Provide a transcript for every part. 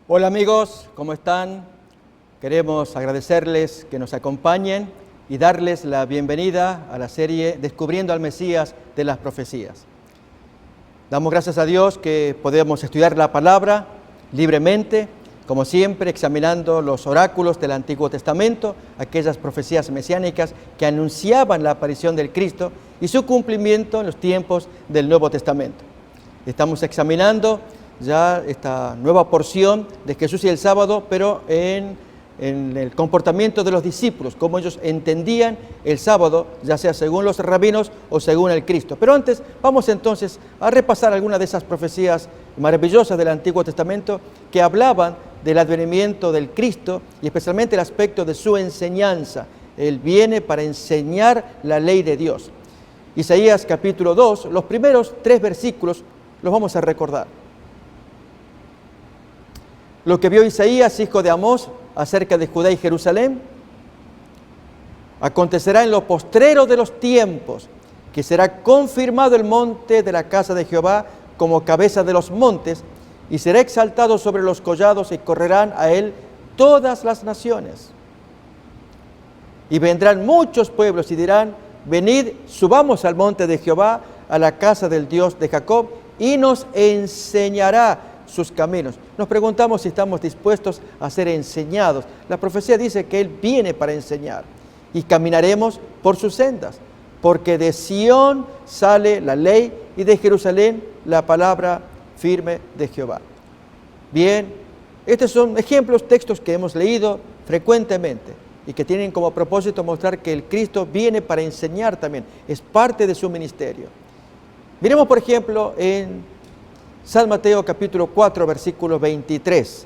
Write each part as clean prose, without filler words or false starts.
Hola amigos, ¿cómo están? Queremos agradecerles que nos acompañen y darles la bienvenida a la serie Descubriendo al Mesías de las Profecías. Damos gracias a Dios que podemos estudiar la palabra libremente, como siempre, examinando los oráculos del Antiguo Testamento, aquellas profecías mesiánicas que anunciaban la aparición del Cristo y su cumplimiento en los tiempos del Nuevo Testamento. Estamos examinando ya esta nueva porción de Jesús y el sábado, pero en el comportamiento de los discípulos, cómo ellos entendían el sábado, ya sea según los rabinos o según el Cristo. Pero antes vamos entonces a repasar algunas de esas profecías maravillosas del Antiguo Testamento que hablaban del advenimiento del Cristo y especialmente el aspecto de su enseñanza. Él viene para enseñar la ley de Dios. Isaías capítulo 2, los primeros 3 versículos los vamos a recordar. Lo que vio Isaías, hijo de Amós, acerca de Judá y Jerusalén, acontecerá en lo postrero de los tiempos, que será confirmado el monte de la casa de Jehová como cabeza de los montes, y será exaltado sobre los collados, y correrán a él todas las naciones. Y vendrán muchos pueblos y dirán: venid, subamos al monte de Jehová, a la casa del Dios de Jacob, y nos enseñará sus caminos. Nos preguntamos si estamos dispuestos a ser enseñados. La profecía dice que Él viene para enseñar y caminaremos por sus sendas, porque de Sión sale la ley y de Jerusalén la palabra firme de Jehová. Bien, estos son ejemplos, textos que hemos leído frecuentemente y que tienen como propósito mostrar que el Cristo viene para enseñar también, es parte de su ministerio. Miremos por ejemplo en San Mateo capítulo 4, versículo 23,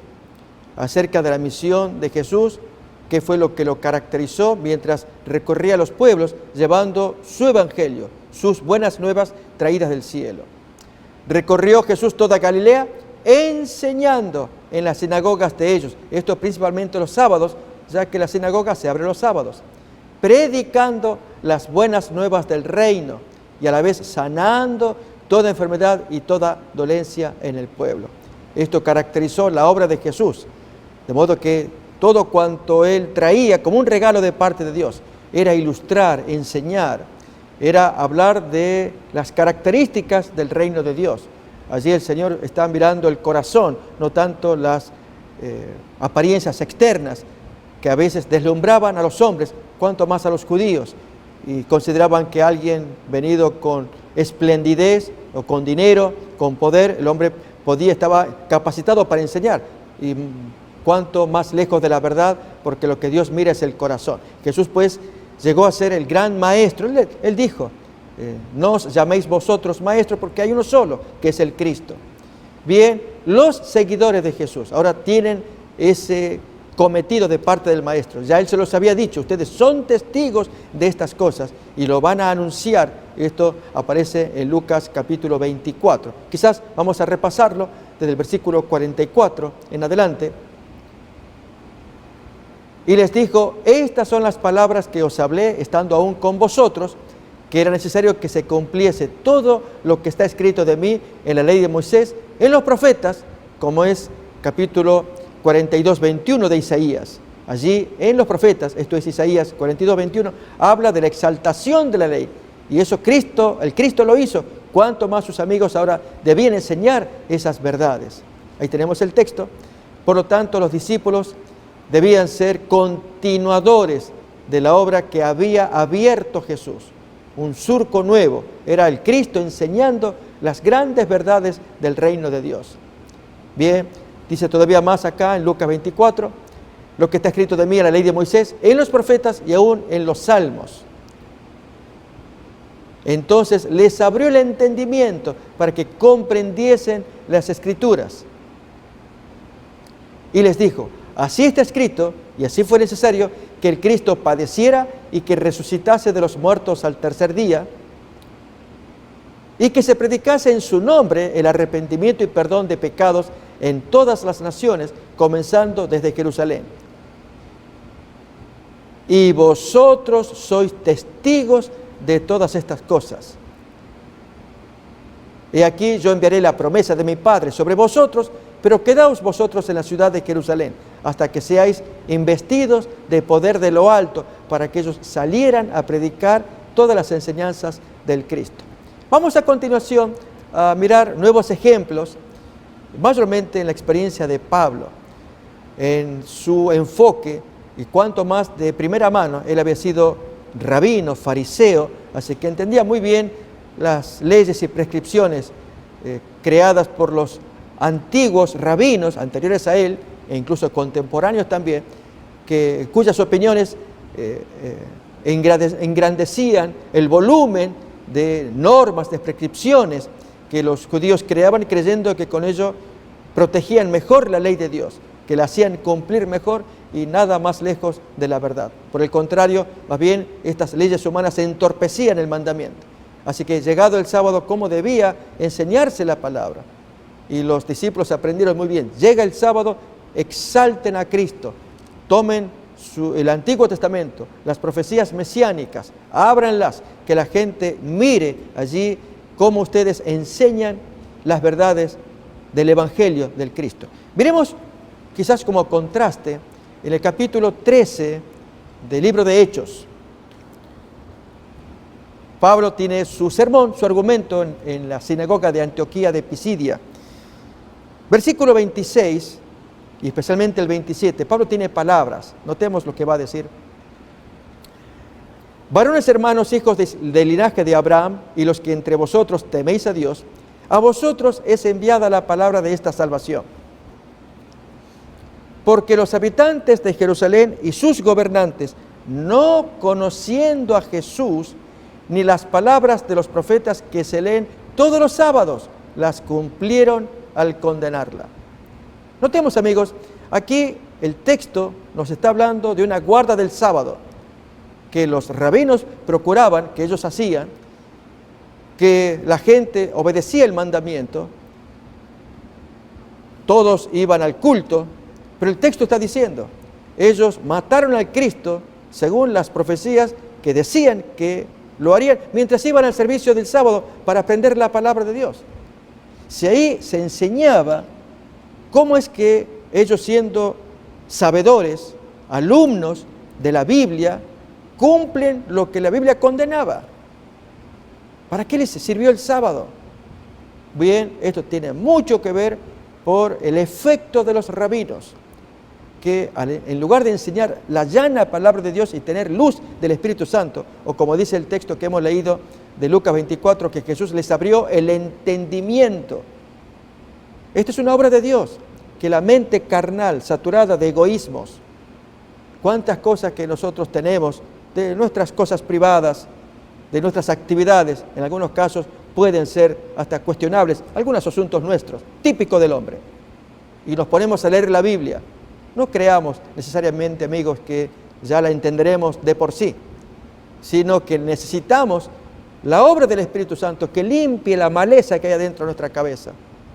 acerca de la misión de Jesús, que fue lo que lo caracterizó mientras recorría los pueblos llevando su evangelio, sus buenas nuevas traídas del cielo. Recorrió Jesús toda Galilea, enseñando en las sinagogas de ellos, esto principalmente los sábados, ya que la sinagoga se abre los sábados, predicando las buenas nuevas del reino y a la vez sanando toda enfermedad y toda dolencia en el pueblo. Esto caracterizó la obra de Jesús, de modo que todo cuanto Él traía como un regalo de parte de Dios era ilustrar, enseñar, era hablar de las características del reino de Dios. Allí el Señor está mirando el corazón, no tanto las apariencias externas que a veces deslumbraban a los hombres, cuanto más a los judíos, y consideraban que alguien venido con esplendidez o con dinero, con poder, el hombre estaba capacitado para enseñar, y cuanto más lejos de la verdad, porque lo que Dios mira es el corazón. Jesús pues llegó a ser el gran maestro. Él dijo: no os llaméis vosotros maestros, porque hay uno solo, que es el Cristo. Bien, los seguidores de Jesús ahora tienen ese cometido de parte del Maestro. Ya Él se los había dicho: ustedes son testigos de estas cosas y lo van a anunciar. Esto aparece en Lucas capítulo 24. Quizás vamos a repasarlo desde el versículo 44 en adelante. Y les dijo: estas son las palabras que os hablé estando aún con vosotros, que era necesario que se cumpliese todo lo que está escrito de mí en la ley de Moisés, en los profetas, como es capítulo 42, 21 de Isaías. Allí en los profetas, esto es Isaías 42, 21, habla de la exaltación de la ley. Y eso el Cristo lo hizo. ¿Cuánto más sus amigos ahora debían enseñar esas verdades? Ahí tenemos el texto. Por lo tanto, los discípulos debían ser continuadores de la obra que había abierto Jesús. Un surco nuevo. Era el Cristo enseñando las grandes verdades del reino de Dios. Bien, dice todavía más acá en Lucas 24, lo que está escrito de mí en la ley de Moisés, en los profetas y aún en los salmos. Entonces les abrió el entendimiento para que comprendiesen las Escrituras. Y les dijo: así está escrito, y así fue necesario, que el Cristo padeciera y que resucitase de los muertos al tercer día, y que se predicase en su nombre el arrepentimiento y perdón de pecados en todas las naciones, comenzando desde Jerusalén. Y vosotros sois testigos de todas estas cosas. He aquí yo enviaré la promesa de mi Padre sobre vosotros, pero quedaos vosotros en la ciudad de Jerusalén, hasta que seáis investidos de poder de lo alto, para que ellos salieran a predicar todas las enseñanzas del Cristo. Vamos a continuación a mirar nuevos ejemplos, mayormente en la experiencia de Pablo, en su enfoque, y cuanto más de primera mano. Él había sido rabino, fariseo, así que entendía muy bien las leyes y prescripciones creadas por los antiguos rabinos anteriores a él, e incluso contemporáneos también, cuyas opiniones engrandecían el volumen de normas, de prescripciones que los judíos creaban, creyendo que con ello protegían mejor la ley de Dios, que la hacían cumplir mejor y nada más lejos de la verdad. Por el contrario, más bien estas leyes humanas entorpecían el mandamiento. Así que llegado el sábado, ¿cómo debía enseñarse la palabra? Y los discípulos aprendieron muy bien. Llega el sábado, exalten a Cristo, tomen el Antiguo Testamento, las profecías mesiánicas, ábranlas, que la gente mire allí cómo ustedes enseñan las verdades del Evangelio del Cristo. Miremos quizás como contraste en el capítulo 13 del libro de Hechos. Pablo tiene su sermón, su argumento en la sinagoga de Antioquía de Pisidia. Versículo 26 y especialmente el 27, Pablo tiene palabras, notemos lo que va a decir. Varones hermanos, hijos del linaje de Abraham, y los que entre vosotros teméis a Dios, a vosotros es enviada la palabra de esta salvación. Porque los habitantes de Jerusalén y sus gobernantes, no conociendo a Jesús, ni las palabras de los profetas que se leen todos los sábados, las cumplieron al condenarla. Notemos, amigos, aquí el texto nos está hablando de una guarda del sábado que los rabinos procuraban, que ellos hacían, que la gente obedecía el mandamiento, todos iban al culto, pero el texto está diciendo, ellos mataron al Cristo según las profecías que decían que lo harían mientras iban al servicio del sábado para aprender la palabra de Dios. Si ahí se enseñaba cómo es que ellos, siendo sabedores, alumnos de la Biblia, cumplen lo que la Biblia condenaba. ¿Para qué les sirvió el sábado? Bien, esto tiene mucho que ver por el efecto de los rabinos, que en lugar de enseñar la llana palabra de Dios y tener luz del Espíritu Santo, o como dice el texto que hemos leído de Lucas 24, que Jesús les abrió el entendimiento. Esta es una obra de Dios, que la mente carnal, saturada de egoísmos, cuántas cosas que nosotros tenemos, de nuestras cosas privadas, de nuestras actividades, en algunos casos pueden ser hasta cuestionables, algunos asuntos nuestros, típico del hombre. Y nos ponemos a leer la Biblia. No creamos necesariamente, amigos, que ya la entenderemos de por sí, sino que necesitamos la obra del Espíritu Santo que limpie la maleza que hay adentro de nuestra cabeza,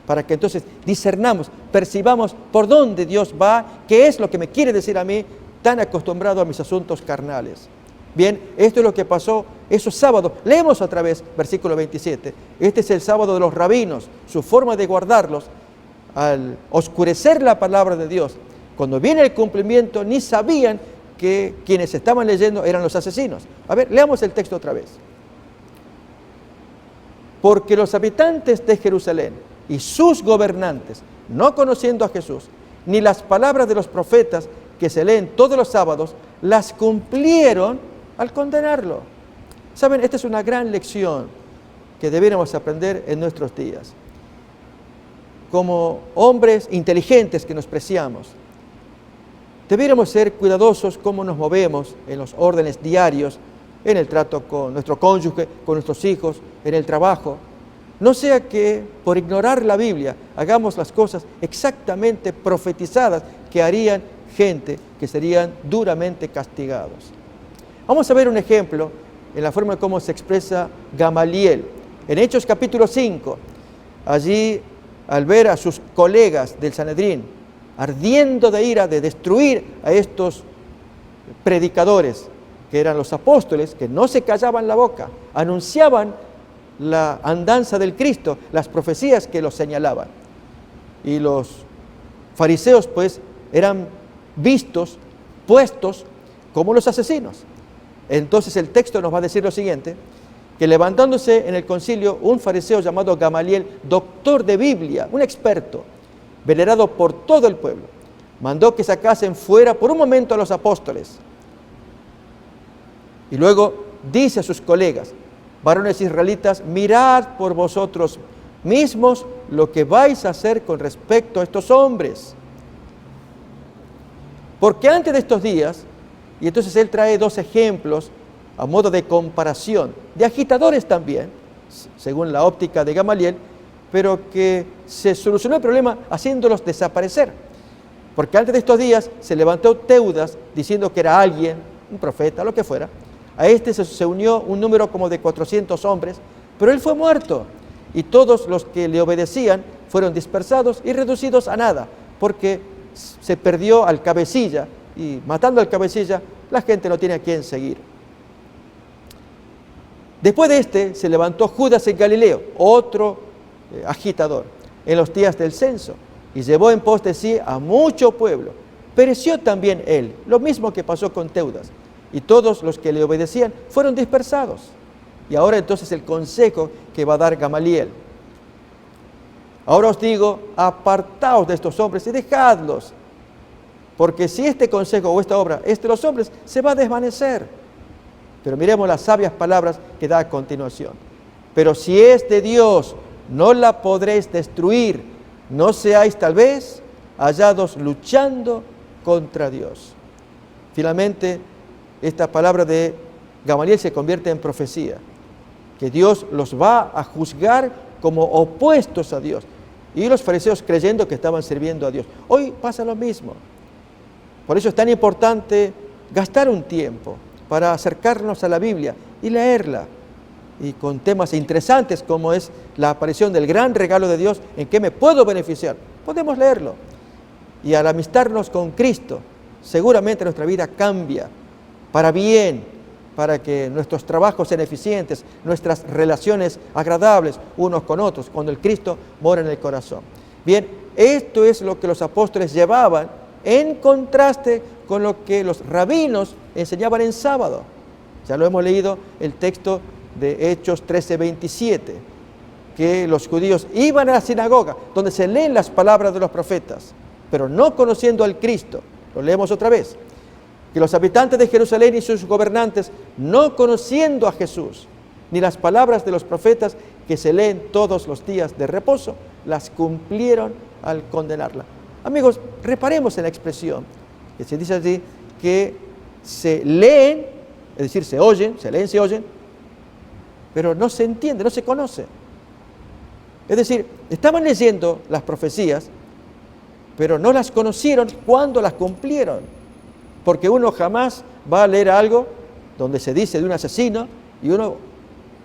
para que entonces discernamos, percibamos por dónde Dios va, qué es lo que me quiere decir a mí, tan acostumbrado a mis asuntos carnales. Bien, esto es lo que pasó esos sábados. Leemos otra vez, versículo 27. Este es el sábado de los rabinos, su forma de guardarlos, al oscurecer la palabra de Dios. Cuando viene el cumplimiento, ni sabían que quienes estaban leyendo eran los asesinos. A ver, leamos el texto otra vez. Porque los habitantes de Jerusalén y sus gobernantes, no conociendo a Jesús, ni las palabras de los profetas que se leen todos los sábados, las cumplieron al condenarlo. Saben, esta es una gran lección que debiéramos aprender en nuestros días. Como hombres inteligentes que nos preciamos, debiéramos ser cuidadosos cómo nos movemos en los órdenes diarios, en el trato con nuestro cónyuge, con nuestros hijos, en el trabajo. No sea que por ignorar la Biblia hagamos las cosas exactamente profetizadas que harían gente que serían duramente castigados. Vamos a ver un ejemplo en la forma en cómo se expresa Gamaliel. En Hechos capítulo 5, allí al ver a sus colegas del Sanedrín ardiendo de ira de destruir a estos predicadores, que eran los apóstoles, que no se callaban la boca, anunciaban la andanza del Cristo, las profecías que los señalaban. Y los fariseos pues eran vistos, puestos como los asesinos. Entonces el texto nos va a decir lo siguiente, que levantándose en el concilio un fariseo llamado Gamaliel, doctor de Biblia, un experto, venerado por todo el pueblo, mandó que sacasen fuera por un momento a los apóstoles. Y luego dice a sus colegas, varones israelitas, mirad por vosotros mismos lo que vais a hacer con respecto a estos hombres. Porque antes de estos días, y entonces él trae dos ejemplos a modo de comparación, de agitadores también, según la óptica de Gamaliel, pero que se solucionó el problema haciéndolos desaparecer. Porque antes de estos días se levantó Teudas diciendo que era alguien, un profeta, lo que fuera. A este se unió un número como de 400 hombres, pero él fue muerto. Y todos los que le obedecían fueron dispersados y reducidos a nada, porque se perdió al cabecilla, y matando al cabecilla, la gente no tiene a quién seguir. Después de este se levantó Judas el Galileo, otro agitador, en los días del censo, y llevó en pos de sí a mucho pueblo. Pereció también él, lo mismo que pasó con Teudas, y todos los que le obedecían fueron dispersados. Y ahora entonces el consejo que va a dar Gamaliel. Ahora os digo, apartaos de estos hombres y dejadlos, porque si este consejo o esta obra es de los hombres, se va a desvanecer. Pero miremos las sabias palabras que da a continuación. Pero si es de Dios, no la podréis destruir, no seáis tal vez hallados luchando contra Dios. Finalmente, esta palabra de Gamaliel se convierte en profecía, que Dios los va a juzgar como opuestos a Dios. Y los fariseos creyendo que estaban sirviendo a Dios. Hoy pasa lo mismo. Por eso es tan importante gastar un tiempo para acercarnos a la Biblia y leerla. Y con temas interesantes como es la aparición del gran regalo de Dios, ¿en qué me puedo beneficiar? Podemos leerlo. Y al amistarnos con Cristo, seguramente nuestra vida cambia para bien, para que nuestros trabajos sean eficientes, nuestras relaciones agradables unos con otros, cuando el Cristo mora en el corazón. Bien, esto es lo que los apóstoles llevaban en contraste con lo que los rabinos enseñaban en sábado. Ya lo hemos leído el texto de Hechos 13:27, que los judíos iban a la sinagoga, donde se leen las palabras de los profetas, pero no conociendo al Cristo. Lo leemos otra vez. Que los habitantes de Jerusalén y sus gobernantes, no conociendo a Jesús, ni las palabras de los profetas que se leen todos los días de reposo, las cumplieron al condenarla. Amigos, reparemos en la expresión, que se dice allí, que se leen, es decir, se oyen, se leen, se oyen, pero no se entiende, no se conoce. Es decir, estaban leyendo las profecías, pero no las conocieron cuando las cumplieron. Porque uno jamás va a leer algo donde se dice de un asesino y uno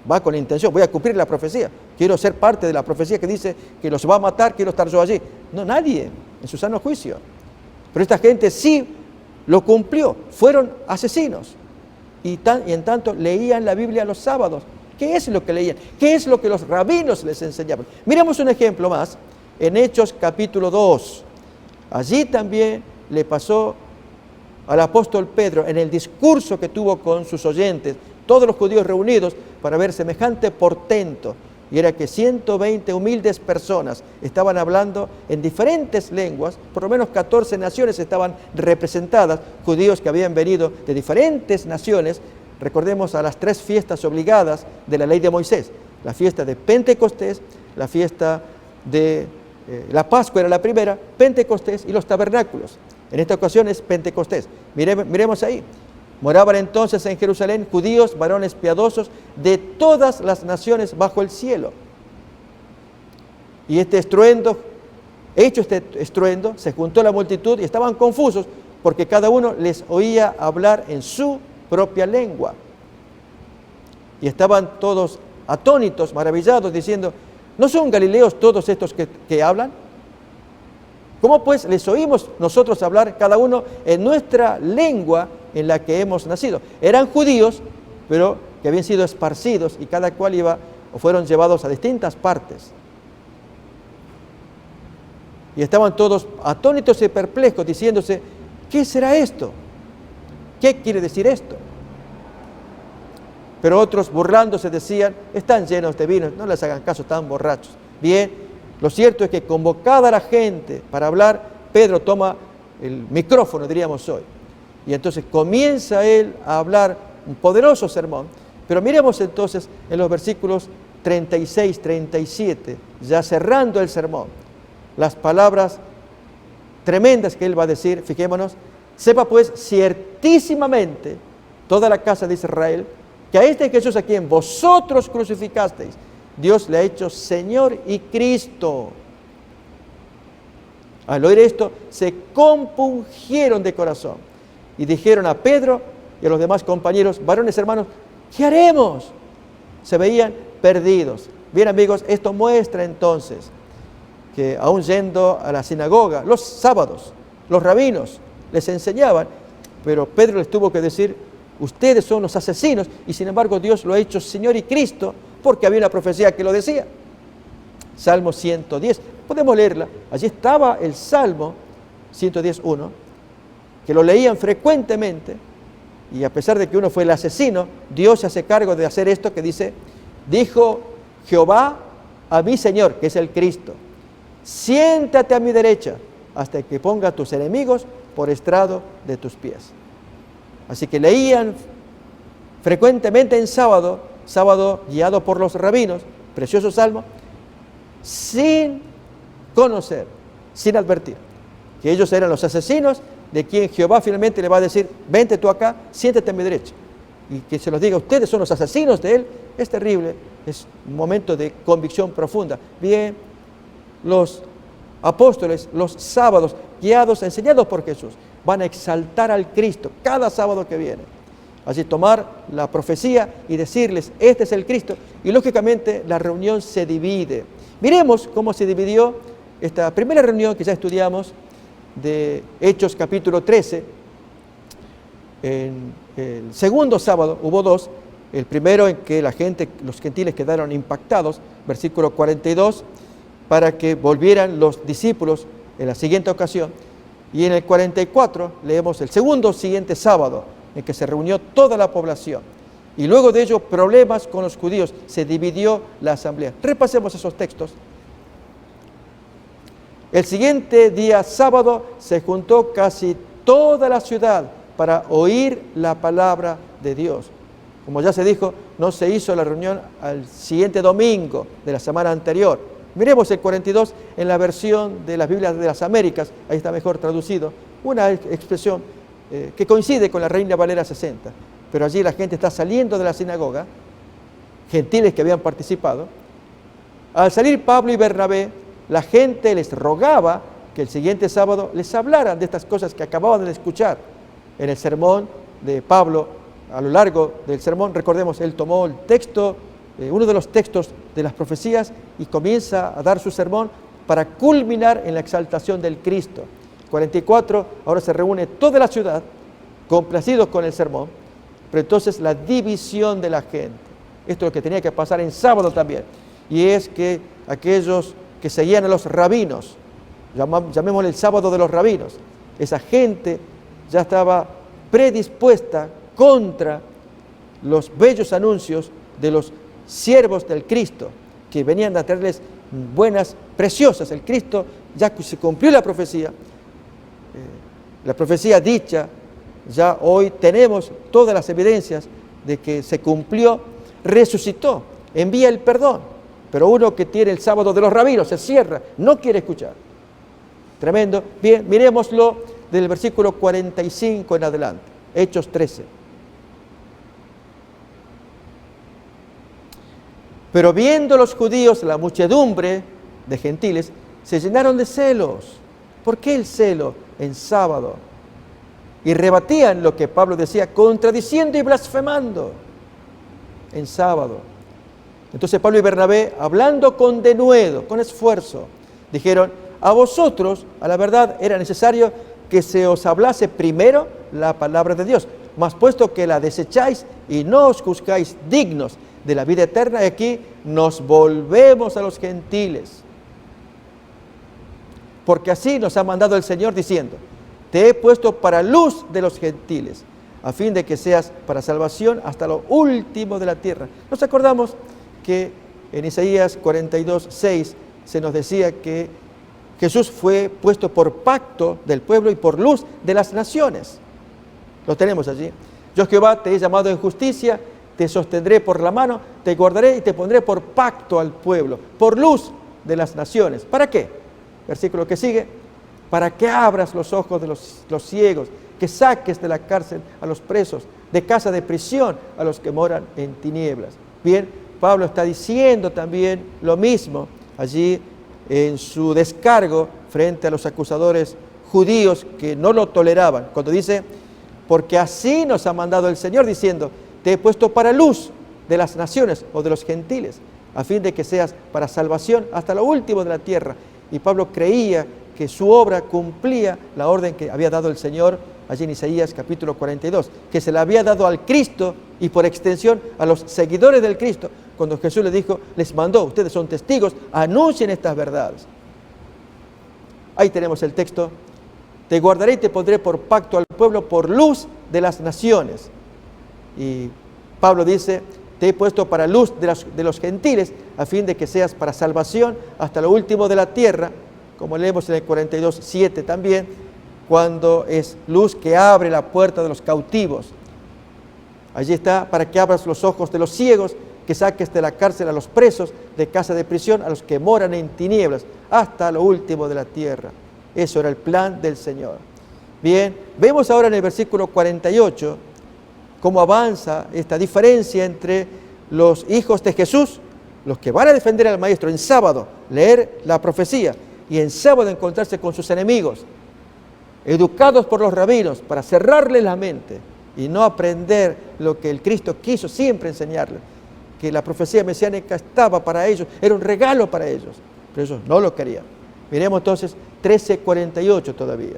va con la intención, voy a cumplir la profecía, quiero ser parte de la profecía que dice que los va a matar, quiero estar yo allí. No, nadie, en su sano juicio. Pero esta gente sí lo cumplió, fueron asesinos. Y en tanto leían la Biblia los sábados. ¿Qué es lo que leían? ¿Qué es lo que los rabinos les enseñaban? Miremos un ejemplo más en Hechos capítulo 2. Allí también le pasó al apóstol Pedro en el discurso que tuvo con sus oyentes, todos los judíos reunidos para ver semejante portento, y era que 120 humildes personas estaban hablando en diferentes lenguas, por lo menos 14 naciones estaban representadas, judíos que habían venido de diferentes naciones. Recordemos a las 3 fiestas obligadas de la ley de Moisés, la fiesta de Pentecostés, la fiesta de la Pascua era la primera, Pentecostés y los tabernáculos. En esta ocasión es Pentecostés. Miremos ahí. Moraban entonces en Jerusalén judíos, varones piadosos de todas las naciones bajo el cielo. Y este estruendo, se juntó la multitud y estaban confusos porque cada uno les oía hablar en su propia lengua. Y estaban todos atónitos, maravillados, diciendo, ¿no son galileos todos estos que hablan? ¿Cómo pues les oímos nosotros hablar cada uno en nuestra lengua en la que hemos nacido? Eran judíos, pero que habían sido esparcidos y cada cual fueron llevados a distintas partes. Y estaban todos atónitos y perplejos, diciéndose, ¿qué será esto? ¿Qué quiere decir esto? Pero otros, burlándose, decían, están llenos de vino, no les hagan caso, están borrachos. Bien, lo cierto es que convocada la gente para hablar, Pedro toma el micrófono, diríamos hoy. Y entonces comienza él a hablar un poderoso sermón. Pero miremos entonces en los versículos 36, 37, ya cerrando el sermón, las palabras tremendas que él va a decir. Fijémonos, sepa pues ciertísimamente toda la casa de Israel que a este Jesús a quien vosotros crucificasteis, Dios le ha hecho Señor y Cristo. Al oír esto, se compungieron de corazón y dijeron a Pedro y a los demás compañeros, varones hermanos, ¿qué haremos? Se veían perdidos. Bien, amigos, esto muestra entonces que aún yendo a la sinagoga, los sábados, los rabinos les enseñaban, pero Pedro les tuvo que decir, ustedes son los asesinos, y sin embargo Dios lo ha hecho Señor y Cristo, porque había una profecía que lo decía. Salmo 110, podemos leerla, allí estaba el Salmo 110:1, que lo leían frecuentemente, y a pesar de que uno fue el asesino, Dios se hace cargo de hacer esto que dice, dijo Jehová a mi Señor, que es el Cristo, siéntate a mi derecha hasta que ponga a tus enemigos por estrado de tus pies. Así que leían frecuentemente en sábado guiado por los rabinos, precioso salmo, sin conocer, sin advertir, que ellos eran los asesinos de quien Jehová finalmente le va a decir, vente tú acá, siéntate a mi derecha. Y que se los diga, ustedes son los asesinos de él, es terrible, es un momento de convicción profunda. Bien, los apóstoles, los sábados, guiados, enseñados por Jesús, van a exaltar al Cristo cada sábado que viene. Así tomar la profecía y decirles, este es el Cristo. Y lógicamente la reunión se divide. Miremos cómo se dividió esta primera reunión que ya estudiamos de Hechos capítulo 13. En el segundo sábado hubo dos. El primero en que los gentiles quedaron impactados, versículo 42, para que volvieran los discípulos en la siguiente ocasión. Y en el 44 leemos el segundo siguiente sábado, en que se reunió toda la población. Y luego de ello, problemas con los judíos, se dividió la asamblea. Repasemos esos textos. El siguiente día sábado se juntó casi toda la ciudad para oír la palabra de Dios. Como ya se dijo, no se hizo la reunión al siguiente domingo de la semana anterior. Miremos el 42 en la versión de las Biblias de las Américas, ahí está mejor traducido, una expresión que coincide con la Reina Valera 60, pero allí la gente está saliendo de la sinagoga, gentiles que habían participado. Al salir Pablo y Bernabé, la gente les rogaba que el siguiente sábado les hablaran de estas cosas que acababan de escuchar en el sermón de Pablo. A lo largo del sermón, recordemos, él tomó el texto, uno de los textos de las profecías y comienza a dar su sermón para culminar en la exaltación del Cristo. 44, ahora se reúne toda la ciudad, complacidos con el sermón, pero entonces la división de la gente. Esto es lo que tenía que pasar en sábado también, y es que aquellos que seguían a los rabinos, llamémosle el sábado de los rabinos, esa gente ya estaba predispuesta contra los bellos anuncios de los siervos del Cristo, que venían a traerles buenas, preciosas. El Cristo, ya que se cumplió la profecía dicha, ya hoy tenemos todas las evidencias de que se cumplió, resucitó, envía el perdón, pero uno que tiene el sábado de los rabinos se cierra, no quiere escuchar. Tremendo. Bien, miremoslo del versículo 45 en adelante, Hechos 13. Pero viendo los judíos la muchedumbre de gentiles, se llenaron de celos. ¿Por qué el celo en sábado? Y rebatían lo que Pablo decía, contradiciendo y blasfemando en sábado. Entonces Pablo y Bernabé, hablando con denuedo, con esfuerzo, dijeron, a vosotros, a la verdad, era necesario que se os hablase primero la palabra de Dios, mas puesto que la desecháis y no os juzgáis dignos de la vida eterna, y aquí nos volvemos a los gentiles. porque así nos ha mandado el Señor diciendo, te he puesto para luz de los gentiles, a fin de que seas para salvación hasta lo último de la tierra. Nos acordamos que en Isaías 42:6 se nos decía que Jesús fue puesto por pacto del pueblo y por luz de las naciones. Lo tenemos allí. Yo Jehová te he llamado en justicia, te sostendré por la mano, te guardaré y te pondré por pacto al pueblo, por luz de las naciones. ¿Para qué? Versículo que sigue. Para que abras los ojos de los ciegos, que saques de la cárcel a los presos, de casa de prisión a los que moran en tinieblas. Bien, Pablo está diciendo también lo mismo allí en su descargo frente a los acusadores judíos que no lo toleraban, cuando dice, porque así nos ha mandado el Señor diciendo, te he puesto para luz de las naciones o de los gentiles, a fin de que seas para salvación hasta lo último de la tierra. Y Pablo creía que su obra cumplía la orden que había dado el Señor allí en Isaías capítulo 42, que se le había dado al Cristo y por extensión a los seguidores del Cristo, cuando Jesús les dijo, les mandó, ustedes son testigos, anuncien estas verdades. Ahí tenemos el texto, te guardaré y te pondré por pacto al pueblo, por luz de las naciones. Y Pablo dice, te he puesto para luz de los gentiles, a fin de que seas para salvación hasta lo último de la tierra, como leemos en el 42:7 también, cuando es luz que abre la puerta de los cautivos. Allí está, para que abras los ojos de los ciegos, que saques de la cárcel a los presos, de casa de prisión a los que moran en tinieblas, hasta lo último de la tierra. Eso era el plan del Señor. Bien, vemos ahora en el versículo 48 cómo avanza esta diferencia entre los hijos de Jesús, los que van a defender al Maestro en sábado, leer la profecía, y en sábado encontrarse con sus enemigos, educados por los rabinos para cerrarles la mente y no aprender lo que el Cristo quiso siempre enseñarles, que la profecía mesiánica estaba para ellos, era un regalo para ellos, pero ellos no lo querían. Miremos entonces 13:48 todavía.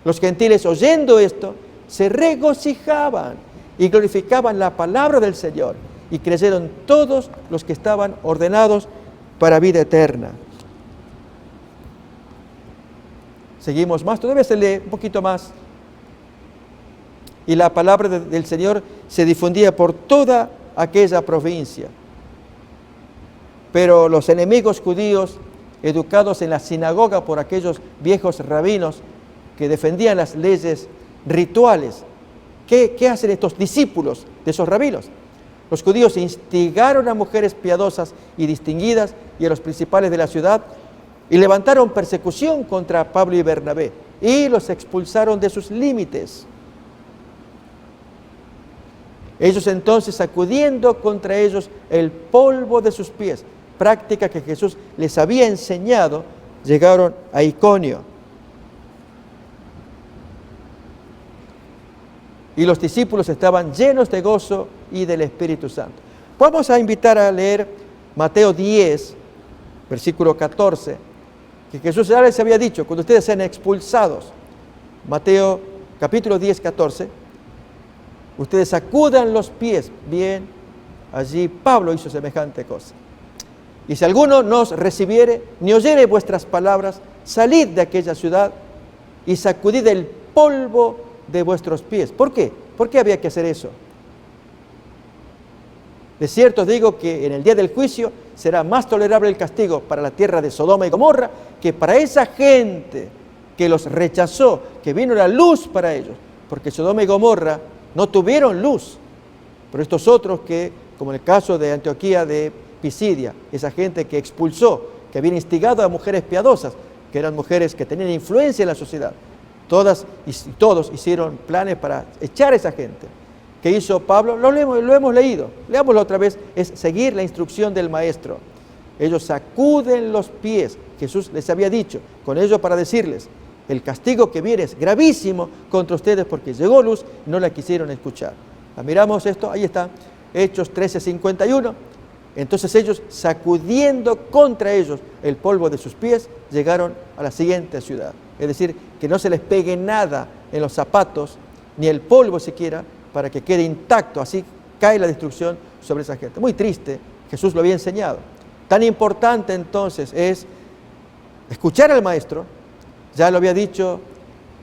Los gentiles, oyendo esto, se regocijaban y glorificaban la palabra del Señor, y creyeron todos los que estaban ordenados para vida eterna. Seguimos más, todavía se lee un poquito más. Y la palabra del Señor se difundía por toda aquella provincia. Pero los enemigos judíos, educados en la sinagoga por aquellos viejos rabinos que defendían las leyes rituales, ¿qué hacen estos discípulos de esos rabinos? Los judíos instigaron a mujeres piadosas y distinguidas y a los principales de la ciudad y levantaron persecución contra Pablo y Bernabé y los expulsaron de sus límites. Ellos entonces, sacudiendo contra ellos el polvo de sus pies, práctica que Jesús les había enseñado, llegaron a Iconio. Y los discípulos estaban llenos de gozo y del Espíritu Santo. Vamos a invitar a leer Mateo 10, versículo 14, que Jesús ya les había dicho, cuando ustedes sean expulsados, Mateo capítulo 10, 14, ustedes sacudan los pies. Bien, allí Pablo hizo semejante cosa. Y si alguno no os recibiere, ni oyere vuestras palabras, salid de aquella ciudad y sacudid el polvo de vuestros pies. ¿Por qué? ¿Por qué había que hacer eso? De cierto os digo que en el día del juicio será más tolerable el castigo para la tierra de Sodoma y Gomorra que para esa gente que los rechazó, que vino la luz para ellos, porque Sodoma y Gomorra no tuvieron luz. Pero estos otros que, como en el caso de Antioquía de Pisidia, esa gente que expulsó, que habían instigado a mujeres piadosas, que eran mujeres que tenían influencia en la sociedad, todas y todos hicieron planes para echar a esa gente. ¿Qué hizo Pablo? Lo hemos leído. Leámoslo otra vez. Es seguir la instrucción del Maestro. Ellos sacuden los pies. Jesús les había dicho con ello para decirles, el castigo que viene es gravísimo contra ustedes porque llegó luz y no la quisieron escuchar. Miramos esto, ahí está, Hechos 13:51. Entonces ellos, sacudiendo contra ellos el polvo de sus pies, llegaron a la siguiente ciudad. Es decir, que no se les pegue nada en los zapatos, ni el polvo siquiera, para que quede intacto. Así cae la destrucción sobre esa gente. Muy triste, Jesús lo había enseñado. Tan importante entonces es escuchar al Maestro, Ya lo había dicho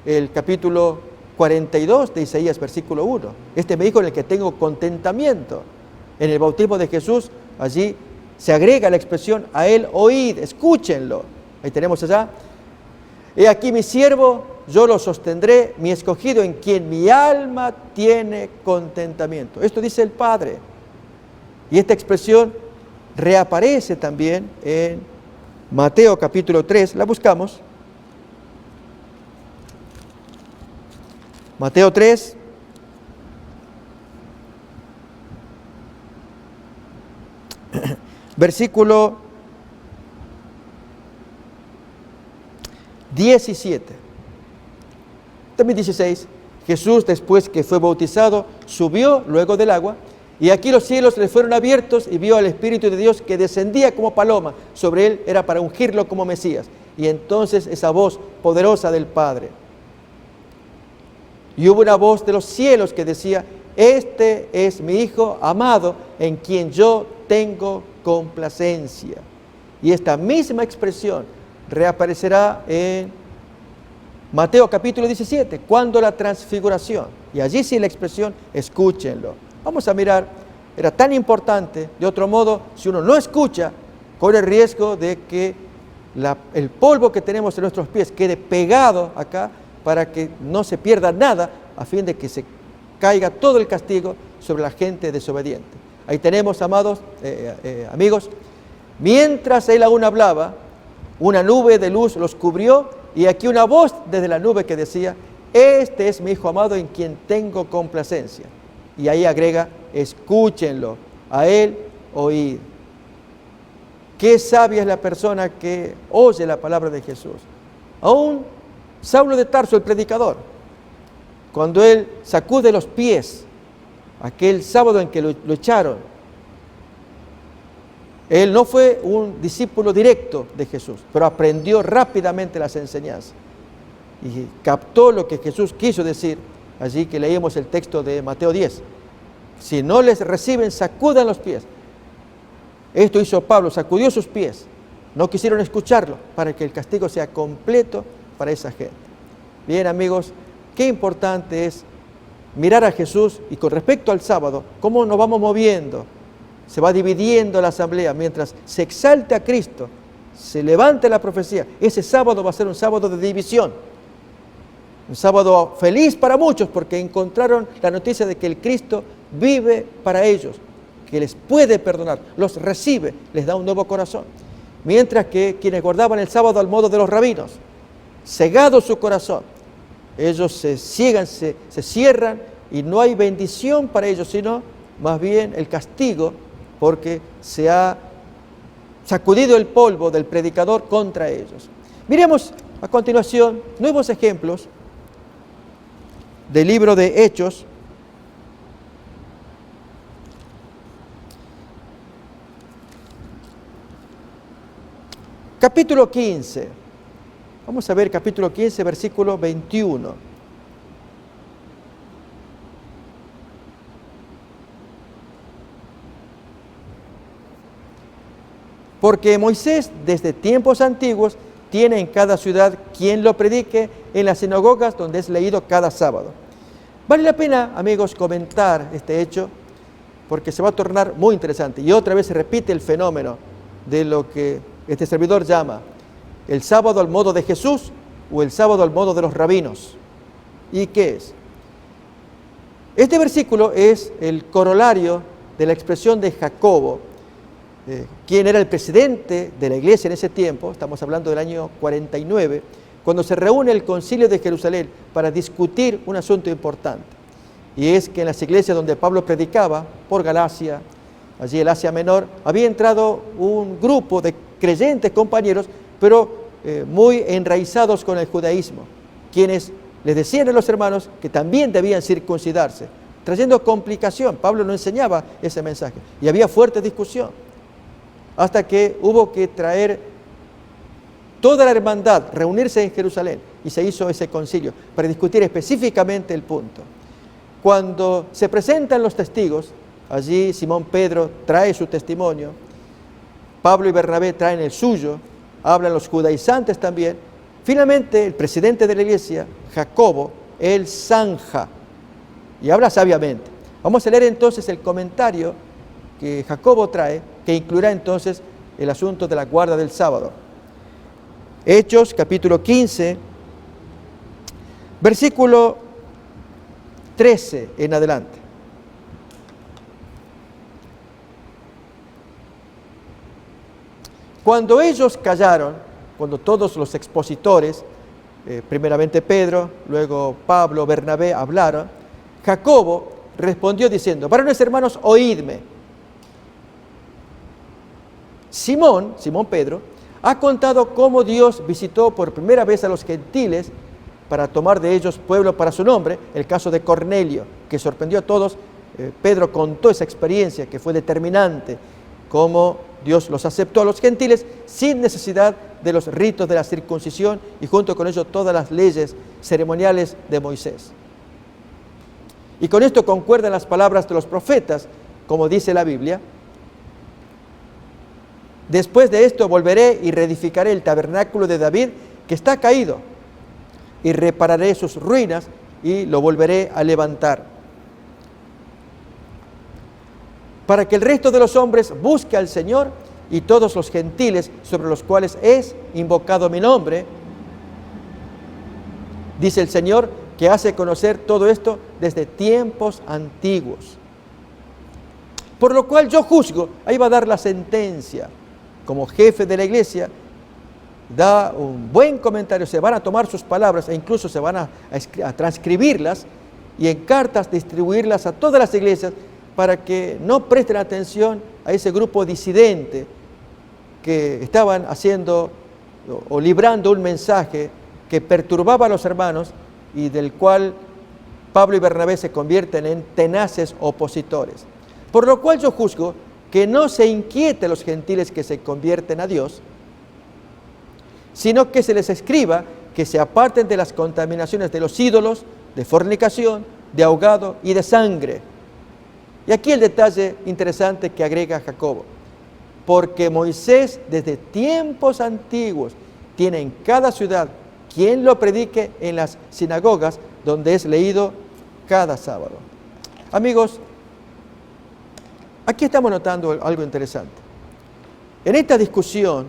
el capítulo 42 de Isaías, versículo 1. Este me dijo en el que tengo contentamiento. En el bautismo de Jesús, allí se agrega la expresión, a él oíd, escúchenlo. Ahí tenemos allá. He aquí mi siervo, yo lo sostendré, mi escogido en quien mi alma tiene contentamiento. Esto dice el Padre. Y esta expresión reaparece también en Mateo capítulo 3. La buscamos. Mateo 3. Versículo 17. También 16. Jesús, después que fue bautizado, subió luego del agua, y aquí los cielos le fueron abiertos y vio al Espíritu de Dios que descendía como paloma sobre él, era para ungirlo como Mesías. Y entonces esa voz poderosa del Padre. Y hubo una voz de los cielos que decía, este es mi Hijo amado en quien yo tengo complacencia. Y esta misma expresión reaparecerá en Mateo capítulo 17, cuando la transfiguración. Y allí sí la expresión, escúchenlo. Vamos a mirar, era tan importante, de otro modo, si uno no escucha, corre el riesgo de que el polvo que tenemos en nuestros pies quede pegado acá para que no se pierda nada, a fin de que se caiga todo el castigo sobre la gente desobediente. Ahí tenemos, amados amigos, mientras él aún hablaba, una nube de luz los cubrió, y aquí una voz desde la nube que decía, este es mi Hijo amado en quien tengo complacencia. Y ahí agrega, escúchenlo, a él oíd. Qué sabia es la persona que oye la palabra de Jesús. Aún Saulo de Tarso, el predicador, cuando él sacude los pies, aquel sábado en que lo echaron, él no fue un discípulo directo de Jesús, pero aprendió rápidamente las enseñanzas y captó lo que Jesús quiso decir. Allí que leímos el texto de Mateo 10. Si no les reciben, sacudan los pies. Esto hizo Pablo, sacudió sus pies. No quisieron escucharlo para que el castigo sea completo para esa gente. Bien, amigos, qué importante es mirar a Jesús y con respecto al sábado, cómo nos vamos moviendo. Se va dividiendo la asamblea mientras se exalte a Cristo, se levante la profecía. Ese sábado va a ser un sábado de división. Un sábado feliz para muchos porque encontraron la noticia de que el Cristo vive para ellos, que les puede perdonar, los recibe, les da un nuevo corazón. Mientras que quienes guardaban el sábado al modo de los rabinos, cegado su corazón, ellos se ciegan, se cierran y no hay bendición para ellos, sino más bien el castigo, porque se ha sacudido el polvo del predicador contra ellos. Miremos a continuación nuevos ejemplos del libro de Hechos. Capítulo 15. Vamos a ver capítulo 15, versículo 21. Porque Moisés, desde tiempos antiguos, tiene en cada ciudad quien lo predique en las sinagogas donde es leído cada sábado. Vale la pena, amigos, comentar este hecho, porque se va a tornar muy interesante. Y otra vez se repite el fenómeno de lo que este servidor llama el sábado al modo de Jesús o el sábado al modo de los rabinos. ¿Y qué es? Este versículo es el corolario de la expresión de Jacobo, quien era el presidente de la iglesia en ese tiempo. Estamos hablando del año 49, cuando se reúne el concilio de Jerusalén para discutir un asunto importante. Y es que en las iglesias donde Pablo predicaba, por Galacia, allí el Asia Menor, había entrado un grupo de creyentes compañeros, pero muy enraizados con el judaísmo, quienes les decían a los hermanos que también debían circuncidarse, trayendo complicación. Pablo no enseñaba ese mensaje y había fuerte discusión, hasta que hubo que traer toda la hermandad, reunirse en Jerusalén, y se hizo ese concilio para discutir específicamente el punto. Cuando se presentan los testigos, allí Simón Pedro trae su testimonio, Pablo y Bernabé traen el suyo, hablan los judaizantes también, Finalmente, el presidente de la iglesia, Jacobo, él zanja y habla sabiamente. Vamos a leer entonces el comentario que Jacobo trae, que incluirá entonces el asunto de la guarda del sábado. Hechos, capítulo 15, versículo 13 en adelante. Cuando ellos callaron, cuando todos los expositores, primeramente Pedro, luego Pablo, Bernabé, hablaron, Jacobo respondió diciendo: varones hermanos, oídme. Simón Pedro, ha contado cómo Dios visitó por primera vez a los gentiles para tomar de ellos pueblo para su nombre, el caso de Cornelio, que sorprendió a todos. Pedro contó esa experiencia que fue determinante, cómo Dios los aceptó a los gentiles sin necesidad de los ritos de la circuncisión y junto con ello todas las leyes ceremoniales de Moisés. Y con esto concuerdan las palabras de los profetas, como dice la Biblia: después de esto volveré y reedificaré el tabernáculo de David que está caído, y repararé sus ruinas y lo volveré a levantar, para que el resto de los hombres busque al Señor y todos los gentiles sobre los cuales es invocado mi nombre, dice el Señor, que hace conocer todo esto desde tiempos antiguos. Por lo cual yo juzgo, ahí va a dar la sentencia, como jefe de la iglesia, da un buen comentario, se van a tomar sus palabras e incluso se van a transcribirlas y en cartas distribuirlas a todas las iglesias para que no presten atención a ese grupo disidente que estaban haciendo o librando un mensaje que perturbaba a los hermanos y del cual Pablo y Bernabé se convierten en tenaces opositores. Por lo cual yo juzgo que no se inquiete a los gentiles que se convierten a Dios, sino que se les escriba que se aparten de las contaminaciones de los ídolos, de fornicación, de ahogado y de sangre. Y aquí el detalle interesante que agrega Jacobo: porque Moisés desde tiempos antiguos tiene en cada ciudad quien lo predique en las sinagogas donde es leído cada sábado. Amigos, aquí estamos notando algo interesante. En esta discusión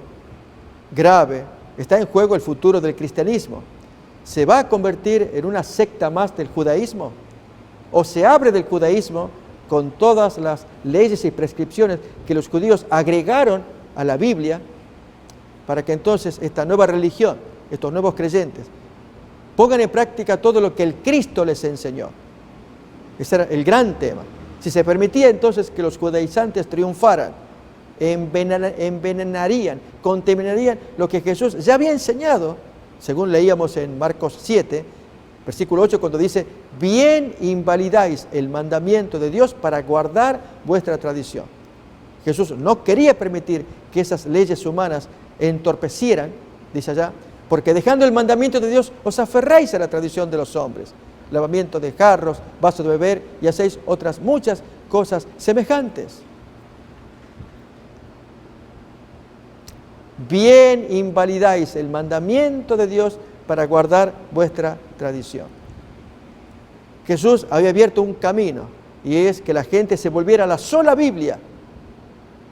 grave está en juego el futuro del cristianismo. ¿Se va a convertir en una secta más del judaísmo? ¿O se abre del judaísmo con todas las leyes y prescripciones que los judíos agregaron a la Biblia para que entonces esta nueva religión, estos nuevos creyentes, pongan en práctica todo lo que el Cristo les enseñó? Ese era el gran tema. Si se permitía entonces que los judaizantes triunfaran, envenenarían, contaminarían lo que Jesús ya había enseñado, según leíamos en Marcos 7, versículo 8, cuando dice: bien invalidáis el mandamiento de Dios para guardar vuestra tradición. Jesús no quería permitir que esas leyes humanas entorpecieran, dice allá, porque dejando el mandamiento de Dios os aferráis a la tradición de los hombres, lavamiento de jarros, vasos de beber, y hacéis otras muchas cosas semejantes. Bien invalidáis el mandamiento de Dios para guardar vuestra tradición. Jesús había abierto un camino, y es que la gente se volviera a la sola Biblia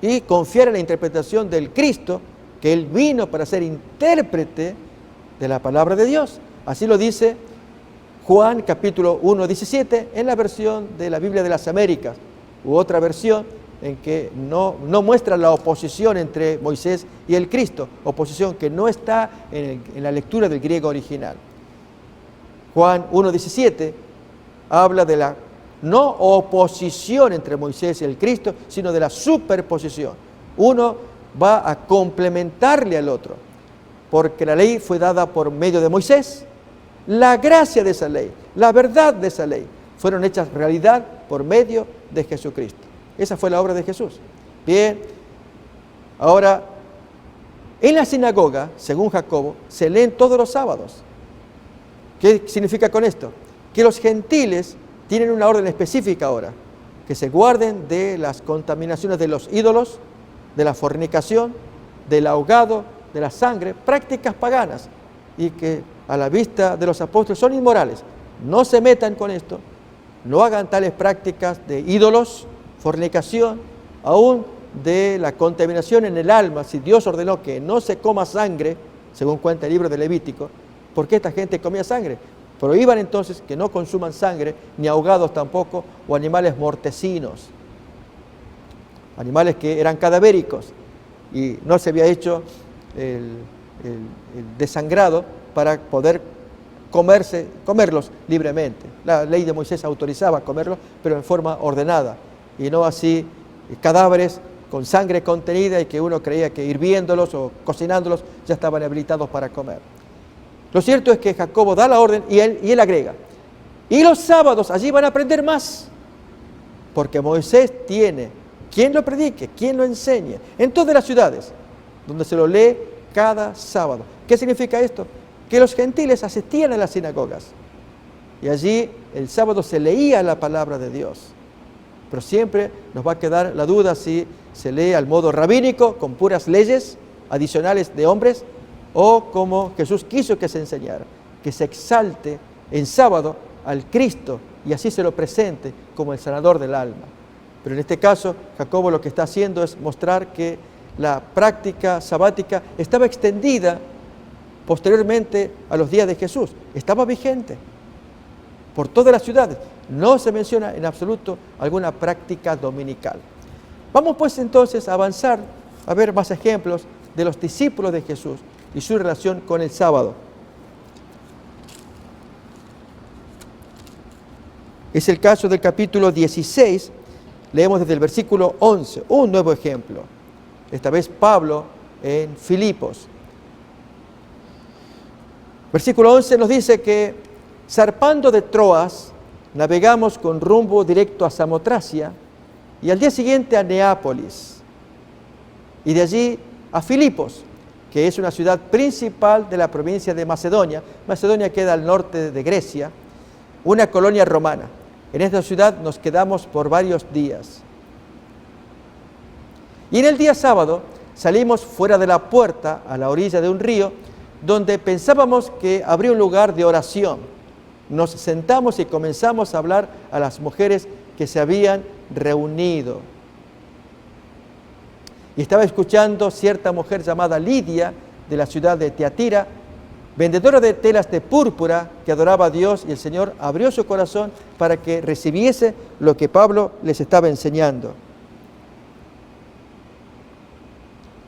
y confiara en la interpretación del Cristo, que Él vino para ser intérprete de la palabra de Dios. Así lo dice Juan capítulo 1, 17, en la versión de la Biblia de las Américas, u otra versión en que no muestra la oposición entre Moisés y el Cristo, oposición que no está en la lectura del griego original. Juan 1:17 habla de la no oposición entre Moisés y el Cristo, sino de la superposición. Uno va a complementarle al otro, porque la ley fue dada por medio de Moisés, la gracia de esa ley, la verdad de esa ley, fueron hechas realidad por medio de Jesucristo. Esa fue la obra de Jesús. Bien, ahora, en la sinagoga, según Jacobo, se leen todos los sábados. ¿Qué significa con esto? Que los gentiles tienen una orden específica ahora, que se guarden de las contaminaciones de los ídolos, de la fornicación, del ahogado, de la sangre, prácticas paganas, y que a la vista de los apóstoles son inmorales. No se metan con esto, no hagan tales prácticas de ídolos, fornicación, aún de la contaminación en el alma. Si Dios ordenó que no se coma sangre, según cuenta el libro de Levítico, ¿por qué esta gente comía sangre? Prohíban entonces que no consuman sangre, ni ahogados tampoco, o animales mortecinos, animales que eran cadavéricos, y no se había hecho el desangrado para poder comerlos libremente. La ley de Moisés autorizaba comerlos, pero en forma ordenada, y no así cadáveres con sangre contenida y que uno creía que hirviéndolos o cocinándolos ya estaban habilitados para comer. Lo cierto es que Jacobo da la orden y él agrega, y los sábados allí van a aprender más, porque Moisés tiene quien lo predique, quien lo enseñe, en todas las ciudades, donde se lo lee cada sábado. ¿Qué significa esto? Que los gentiles asistían a las sinagogas, y allí el sábado se leía la palabra de Dios. Pero siempre nos va a quedar la duda si se lee al modo rabínico, con puras leyes adicionales de hombres, o como Jesús quiso que se enseñara, que se exalte en sábado al Cristo y así se lo presente como el sanador del alma. Pero en este caso, Jacobo lo que está haciendo es mostrar que la práctica sabática estaba extendida posteriormente a los días de Jesús, estaba vigente por todas las ciudades. No se menciona en absoluto alguna práctica dominical. Vamos pues entonces a avanzar, a ver más ejemplos de los discípulos de Jesús y su relación con el sábado. Es el caso del capítulo 16, leemos desde el versículo 11, un nuevo ejemplo. Esta vez Pablo en Filipos. Versículo 11 nos dice que zarpando de Troas, navegamos con rumbo directo a Samotracia y al día siguiente a Neápolis y de allí a Filipos, que es una ciudad principal de la provincia de Macedonia. Macedonia queda al norte de Grecia, una colonia romana. En esta ciudad nos quedamos por varios días. Y en el día sábado salimos fuera de la puerta a la orilla de un río donde pensábamos que habría un lugar de oración. Nos sentamos y comenzamos a hablar a las mujeres que se habían reunido. Y estaba escuchando cierta mujer llamada Lidia, de la ciudad de Tiatira, vendedora de telas de púrpura, que adoraba a Dios, y el Señor abrió su corazón para que recibiese lo que Pablo les estaba enseñando.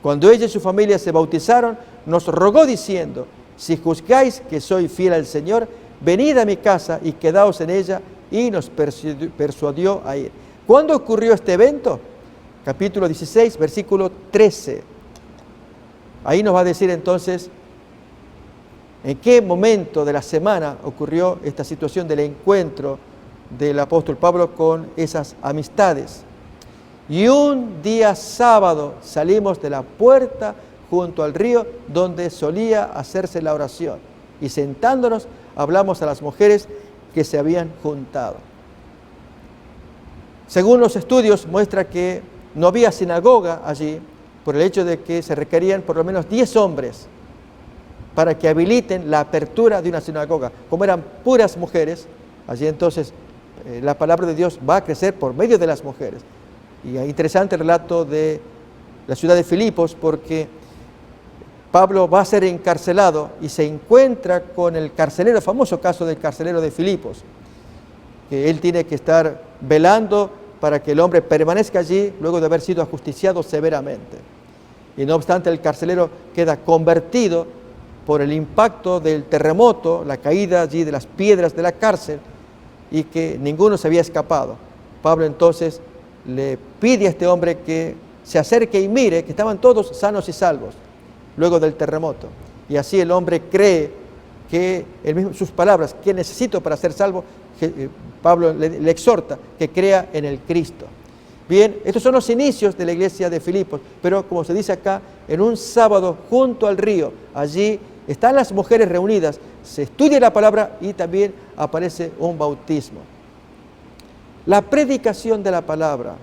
Cuando ella y su familia se bautizaron, nos rogó diciendo: si juzgáis que soy fiel al Señor, venid a mi casa y quedaos en ella, y nos persuadió a ir. ¿Cuándo ocurrió este evento? Capítulo 16, versículo 13. Ahí nos va a decir entonces en qué momento de la semana ocurrió esta situación del encuentro del apóstol Pablo con esas amistades. Y un día sábado salimos de la puerta junto al río donde solía hacerse la oración, y sentándonos hablamos a las mujeres que se habían juntado. Según los estudios, muestra que no había sinagoga allí por el hecho de que se requerían por lo menos 10 hombres para que habiliten la apertura de una sinagoga. Como eran puras mujeres, allí entonces la palabra de Dios va a crecer por medio de las mujeres. Y es interesante el relato de la ciudad de Filipos, porque Pablo va a ser encarcelado y se encuentra con el carcelero, el famoso caso del carcelero de Filipos, que él tiene que estar velando para que el hombre permanezca allí luego de haber sido ajusticiado severamente. Y no obstante, el carcelero queda convertido por el impacto del terremoto, la caída allí de las piedras de la cárcel, y que ninguno se había escapado. Pablo entonces le pide a este hombre que se acerque y mire que estaban todos sanos y salvos luego del terremoto. Y así el hombre cree que sus palabras, ¿qué necesito para ser salvo? Pablo le exhorta que crea en el Cristo. Bien, estos son los inicios de la iglesia de Filipos, pero como se dice acá, en un sábado junto al río, allí están las mujeres reunidas, se estudia la palabra y también aparece un bautismo. La predicación de la palabra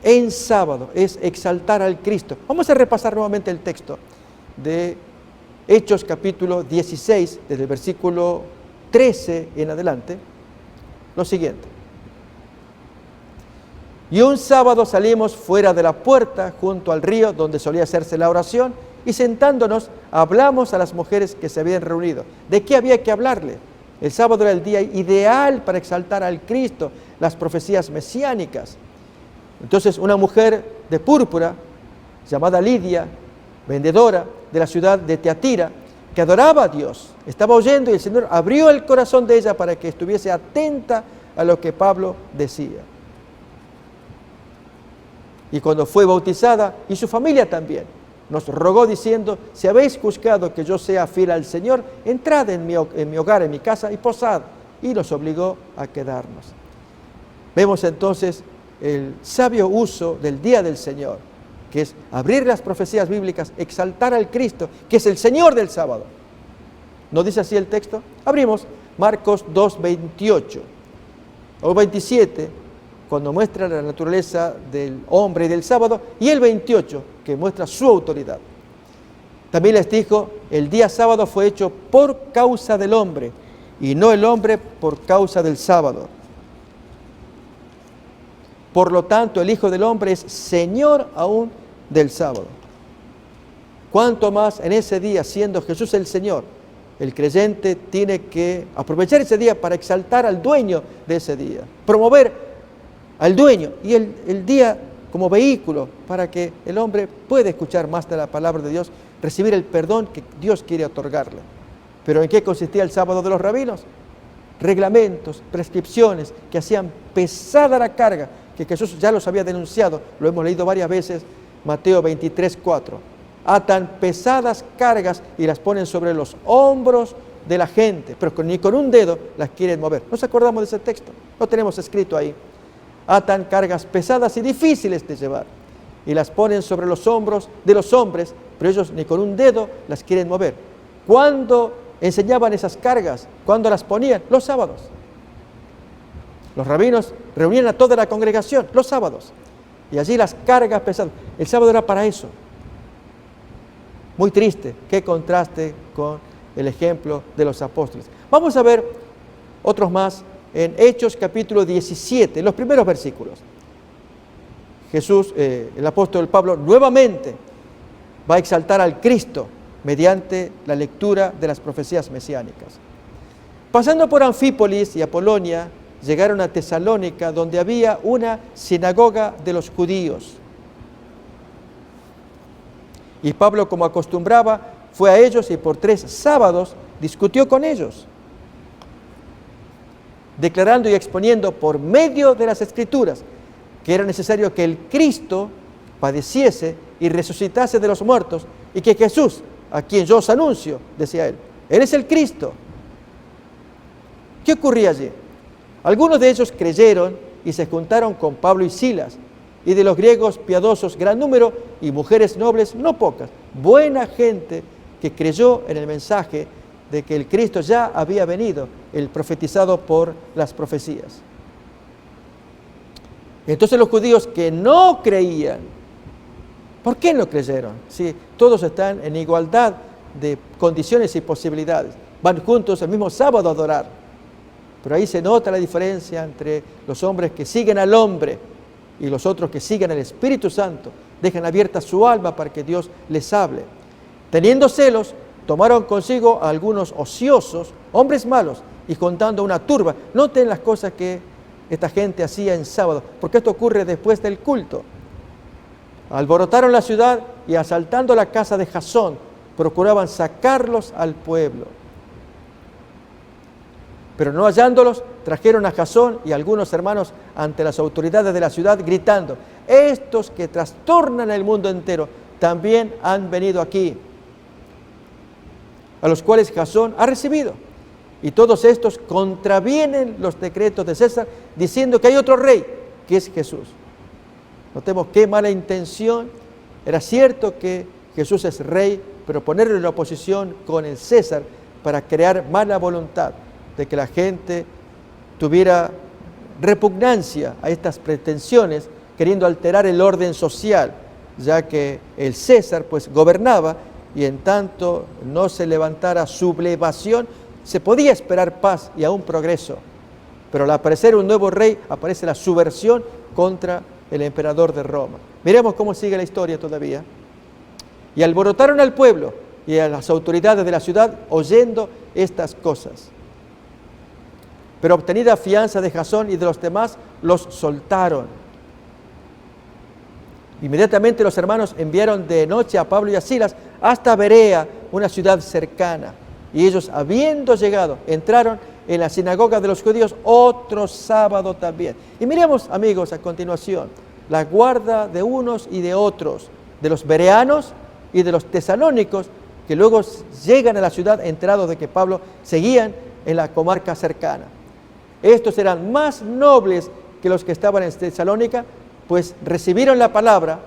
en sábado es exaltar al Cristo. Vamos a repasar nuevamente el texto de Hechos capítulo 16, desde el versículo 13 en adelante, lo siguiente. Y un sábado salimos fuera de la puerta, junto al río donde solía hacerse la oración, y sentándonos hablamos a las mujeres que se habían reunido. ¿De qué había que hablarle? El sábado era el día ideal para exaltar al Cristo, las profecías mesiánicas. Entonces una mujer de púrpura, llamada Lidia, vendedora de la ciudad de Teatira, que adoraba a Dios, estaba oyendo y el Señor abrió el corazón de ella para que estuviese atenta a lo que Pablo decía. Y cuando fue bautizada, y su familia también, nos rogó diciendo: si habéis juzgado que yo sea fiel al Señor, entrad en mi hogar, en mi casa, y posad. Y nos obligó a quedarnos. Vemos entonces el sabio uso del día del Señor, que es abrir las profecías bíblicas, exaltar al Cristo, que es el Señor del sábado. ¿No dice así el texto? Abrimos Marcos 2, 28 o 27, cuando muestra la naturaleza del hombre y del sábado, y el 28, que muestra su autoridad. También les dijo: el día sábado fue hecho por causa del hombre, y no el hombre por causa del sábado. Por lo tanto, el Hijo del Hombre es Señor aún del sábado. Cuanto más en ese día, siendo Jesús el Señor, el creyente tiene que aprovechar ese día para exaltar al dueño de ese día, promover al dueño y el día como vehículo para que el hombre pueda escuchar más de la palabra de Dios, recibir el perdón que Dios quiere otorgarle. ¿Pero en qué consistía el sábado de los rabinos? Reglamentos, prescripciones que hacían pesada la carga, que Jesús ya los había denunciado, lo hemos leído varias veces, Mateo 23, 4. Atan pesadas cargas y las ponen sobre los hombros de la gente, pero ni con un dedo las quieren mover. ¿Nos acordamos de ese texto? Lo tenemos escrito ahí. Atan cargas pesadas y difíciles de llevar y las ponen sobre los hombros de los hombres, pero ellos ni con un dedo las quieren mover. ¿Cuándo enseñaban esas cargas? ¿Cuándo las ponían? Los sábados. Los rabinos reunían a toda la congregación los sábados y allí las cargas pesadas. El sábado era para eso. Muy triste, qué contraste con el ejemplo de los apóstoles. Vamos a ver otros más en Hechos capítulo 17, en los primeros versículos. Jesús, el apóstol Pablo, nuevamente va a exaltar al Cristo mediante la lectura de las profecías mesiánicas. Pasando por Anfípolis y Apolonia, llegaron a Tesalónica, donde había una sinagoga de los judíos. Y Pablo, como acostumbraba, fue a ellos y por 3 sábados discutió con ellos, declarando y exponiendo por medio de las Escrituras que era necesario que el Cristo padeciese y resucitase de los muertos, y que Jesús, a quien yo os anuncio, decía él es el Cristo. ¿Qué ocurría allí? Algunos de ellos creyeron y se juntaron con Pablo y Silas, y de los griegos piadosos gran número, y mujeres nobles no pocas, buena gente que creyó en el mensaje de que el Cristo ya había venido, el profetizado por las profecías. Entonces los judíos que no creían, ¿por qué no creyeron? Si todos están en igualdad de condiciones y posibilidades, van juntos el mismo sábado a adorar, pero ahí se nota la diferencia entre los hombres que siguen al hombre y los otros que siguen al Espíritu Santo, dejan abierta su alma para que Dios les hable. Teniendo celos, tomaron consigo a algunos ociosos, hombres malos, y juntando una turba. Noten las cosas que esta gente hacía en sábado, porque esto ocurre después del culto. Alborotaron la ciudad y asaltando la casa de Jasón, procuraban sacarlos al pueblo. Pero no hallándolos, trajeron a Jasón y algunos hermanos ante las autoridades de la ciudad, gritando: estos que trastornan el mundo entero también han venido aquí, a los cuales Jasón ha recibido. Y todos estos contravienen los decretos de César, diciendo que hay otro rey, que es Jesús. Notemos qué mala intención. Era cierto que Jesús es rey, pero ponerlo en oposición con el César para crear mala voluntad, de que la gente tuviera repugnancia a estas pretensiones, queriendo alterar el orden social, ya que el César pues gobernaba y en tanto no se levantara sublevación, se podía esperar paz y aún progreso. Pero al aparecer un nuevo rey, aparece la subversión contra el emperador de Roma. Miremos cómo sigue la historia todavía. Y alborotaron al pueblo y a las autoridades de la ciudad oyendo estas cosas. Pero obtenida fianza de Jasón y de los demás, los soltaron. Inmediatamente los hermanos enviaron de noche a Pablo y a Silas hasta Berea, una ciudad cercana. Y ellos, habiendo llegado, entraron en la sinagoga de los judíos otro sábado también. Y miremos, amigos, a continuación, la guarda de unos y de otros, de los bereanos y de los tesalónicos, que luego llegan a la ciudad enterados de que Pablo seguían en la comarca cercana. Estos eran más nobles que los que estaban en Tesalónica, pues recibieron la palabra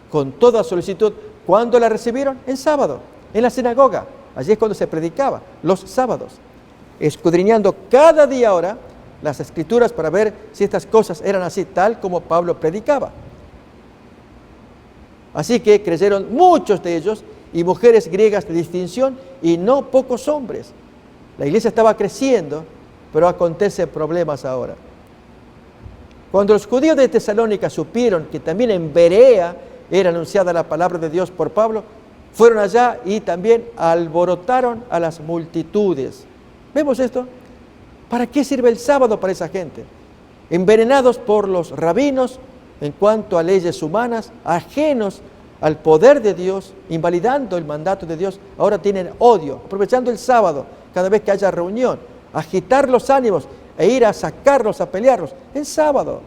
con toda solicitud. ¿Cuándo la recibieron? En sábado, en la sinagoga. Allí es cuando se predicaba, los sábados, escudriñando cada día ahora las escrituras para ver si estas cosas eran así, tal como Pablo predicaba. Así que creyeron muchos de ellos y mujeres griegas de distinción y no pocos hombres. La iglesia estaba creciendo, pero acontecen problemas ahora. Cuando los judíos de Tesalónica supieron que también en Berea era anunciada la palabra de Dios por Pablo, fueron allá y también alborotaron a las multitudes. ¿Vemos esto? ¿Para qué sirve el sábado para esa gente? Envenenados por los rabinos en cuanto a leyes humanas, ajenos al poder de Dios, invalidando el mandato de Dios, ahora tienen odio, aprovechando el sábado, cada vez que haya reunión, agitar los ánimos e ir a sacarlos, a pelearlos, en sábado.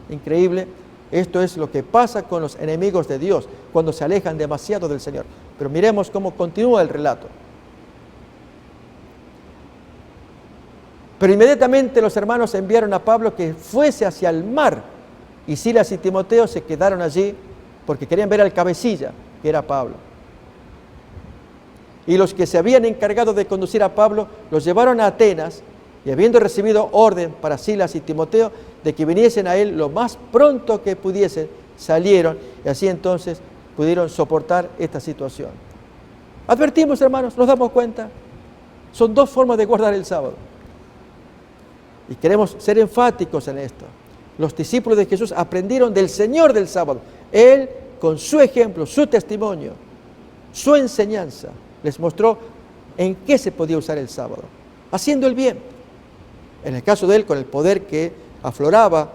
Increíble. Esto es lo que pasa con los enemigos de Dios cuando se alejan demasiado del Señor. Pero miremos cómo continúa el relato. Pero inmediatamente los hermanos enviaron a Pablo que fuese hacia el mar, y Silas y Timoteo se quedaron allí porque querían ver al cabecilla, que era Pablo. Y los que se habían encargado de conducir a Pablo los llevaron a Atenas, y habiendo recibido orden para Silas y Timoteo de que viniesen a él lo más pronto que pudiesen, salieron, y así entonces pudieron soportar esta situación. Advertimos, hermanos, nos damos cuenta, son dos formas de guardar el sábado. Y queremos ser enfáticos en esto. Los discípulos de Jesús aprendieron del Señor del sábado. Él, con su ejemplo, su testimonio, su enseñanza, les mostró en qué se podía usar el sábado, haciendo el bien. En el caso de él, con el poder que afloraba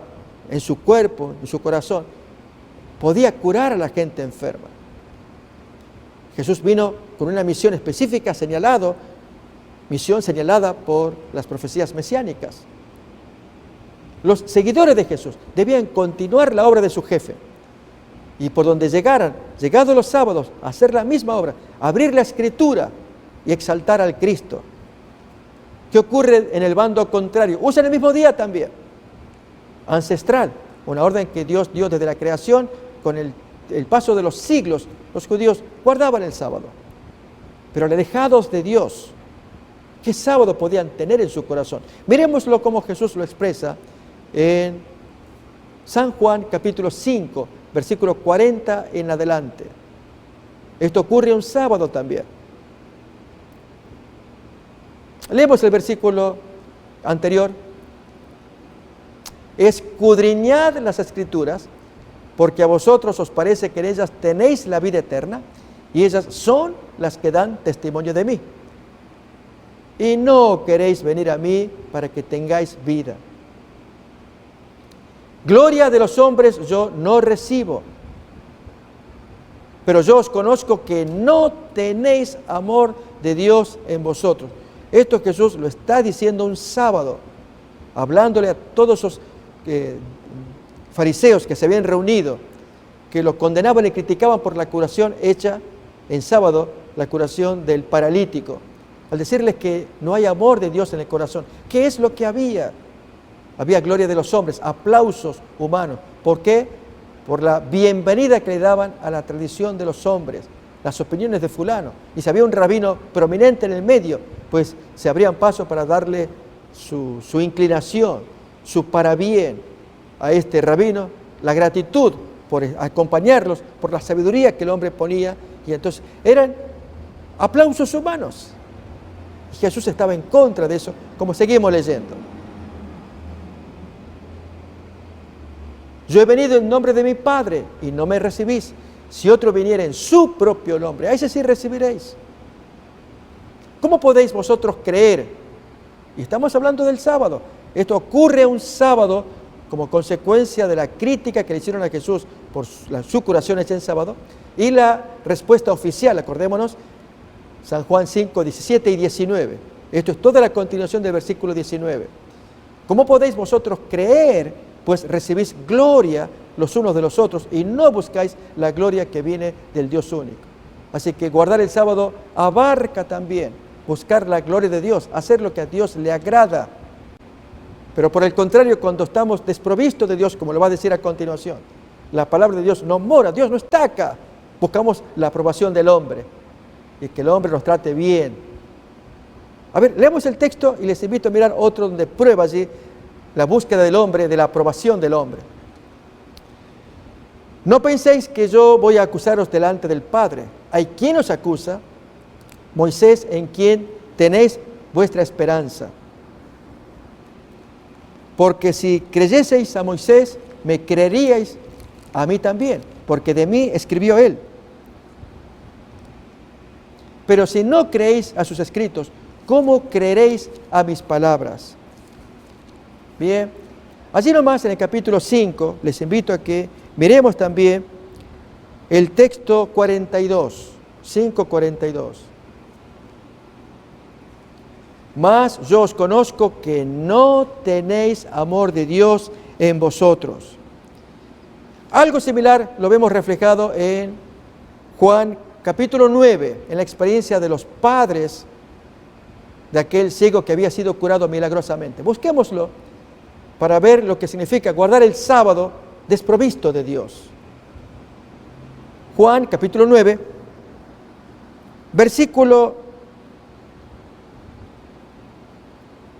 en su cuerpo, en su corazón, podía curar a la gente enferma. Jesús vino con una misión específica misión señalada por las profecías mesiánicas. Los seguidores de Jesús debían continuar la obra de su jefe. Y por donde llegaran, llegados los sábados, a hacer la misma obra, abrir la Escritura y exaltar al Cristo. ¿Qué ocurre en el bando contrario? Usan el mismo día también. Ancestral, una orden que Dios dio desde la creación, con el paso de los siglos, los judíos guardaban el sábado. Pero alejados de Dios, ¿qué sábado podían tener en su corazón? Miremoslo como Jesús lo expresa en San Juan capítulo 5, versículo 40 en adelante. Esto ocurre un sábado también. Leemos el versículo anterior. Escudriñad las Escrituras, porque a vosotros os parece que en ellas tenéis la vida eterna, y ellas son las que dan testimonio de mí. Y no queréis venir a mí para que tengáis vida. Gloria de los hombres yo no recibo, pero yo os conozco que no tenéis amor de Dios en vosotros. Esto Jesús lo está diciendo un sábado, hablándole a todos esos fariseos que se habían reunido, que lo condenaban y criticaban por la curación hecha en sábado, la curación del paralítico. Al decirles que no hay amor de Dios en el corazón, ¿qué es lo que había? Había gloria de los hombres, aplausos humanos. ¿Por qué? Por la bienvenida que le daban a la tradición de los hombres, las opiniones de fulano. Y si había un rabino prominente en el medio, pues se abrían paso para darle su inclinación, su parabién a este rabino, la gratitud por acompañarlos, por la sabiduría que el hombre ponía Y entonces eran aplausos humanos. Y Jesús estaba en contra de eso, como seguimos leyendo. Yo he venido en nombre de mi Padre y no me recibís. Si otro viniera en su propio nombre, a ese sí recibiréis. ¿Cómo podéis vosotros creer? Y estamos hablando del sábado. Esto ocurre un sábado como consecuencia de la crítica que le hicieron a Jesús por su curación hecha en sábado y la respuesta oficial, acordémonos, San Juan 5, 17 y 19. Esto es toda la continuación del versículo 19. ¿Cómo podéis vosotros creer, pues recibís gloria los unos de los otros y no buscáis la gloria que viene del Dios único? Así que guardar el sábado abarca también buscar la gloria de Dios, hacer lo que a Dios le agrada. Pero por el contrario, cuando estamos desprovistos de Dios, como lo va a decir a continuación, la palabra de Dios no mora, Dios no está acá. Buscamos la aprobación del hombre y que el hombre nos trate bien. A ver, leemos el texto y les invito a mirar otro donde prueba allí la búsqueda del hombre, de la aprobación del hombre. No penséis que yo voy a acusaros delante del Padre. ¿Hay quien os acusa? Moisés, en quien tenéis vuestra esperanza. Porque si creyeseis a Moisés, me creeríais a mí también, porque de mí escribió él. Pero si no creéis a sus escritos, ¿cómo creeréis a mis palabras? Bien, allí nomás en el capítulo 5, les invito a que miremos también el texto 42, 5:42. Mas yo os conozco que no tenéis amor de Dios en vosotros. Algo similar lo vemos reflejado en Juan capítulo 9, en la experiencia de los padres de aquel ciego que había sido curado milagrosamente. Busquémoslo para ver lo que significa guardar el sábado desprovisto de Dios. Juan capítulo 9, versículo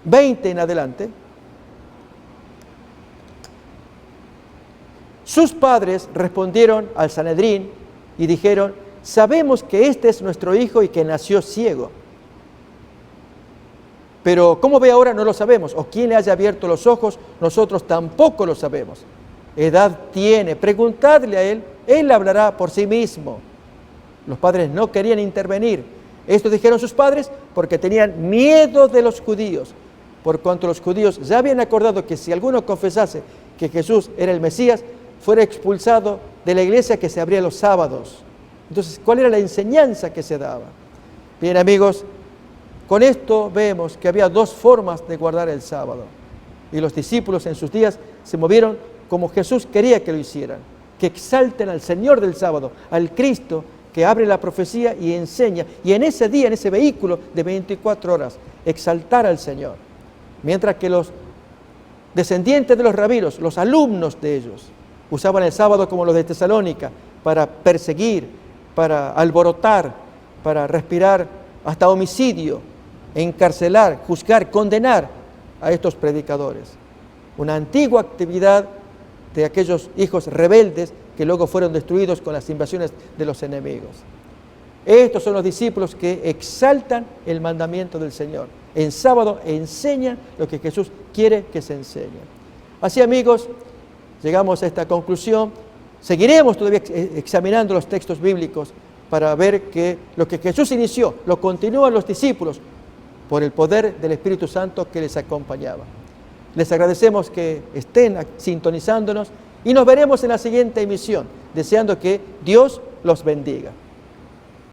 20 en adelante. Sus padres respondieron al Sanedrín y dijeron: sabemos que este es nuestro hijo y que nació ciego. Pero cómo ve ahora no lo sabemos, o quién le haya abierto los ojos, nosotros tampoco lo sabemos. Edad tiene, preguntadle a él hablará por sí mismo. Los padres no querían intervenir. Esto dijeron sus padres porque tenían miedo de los judíos, por cuanto los judíos ya habían acordado que si alguno confesase que Jesús era el Mesías, fuera expulsado de la iglesia que se abría los sábados. Entonces, ¿cuál era la enseñanza que se daba? Bien, amigos, con esto vemos que había dos formas de guardar el sábado. Y los discípulos en sus días se movieron como Jesús quería que lo hicieran, que exalten al Señor del sábado, al Cristo que abre la profecía y enseña, y en ese día, en ese vehículo de 24 horas, exaltar al Señor. Mientras que los descendientes de los rabinos, los alumnos de ellos, usaban el sábado como los de Tesalónica para perseguir, para alborotar, para respirar hasta homicidio, encarcelar, juzgar, condenar a estos predicadores. Una antigua actividad de aquellos hijos rebeldes que luego fueron destruidos con las invasiones de los enemigos. Estos son los discípulos que exaltan el mandamiento del Señor. En sábado enseñan lo que Jesús quiere que se enseñe. Así, amigos, llegamos a esta conclusión. Seguiremos todavía examinando los textos bíblicos para ver que lo que Jesús inició lo continúan los discípulos por el poder del Espíritu Santo que les acompañaba. Les agradecemos que estén sintonizándonos y nos veremos en la siguiente emisión, deseando que Dios los bendiga.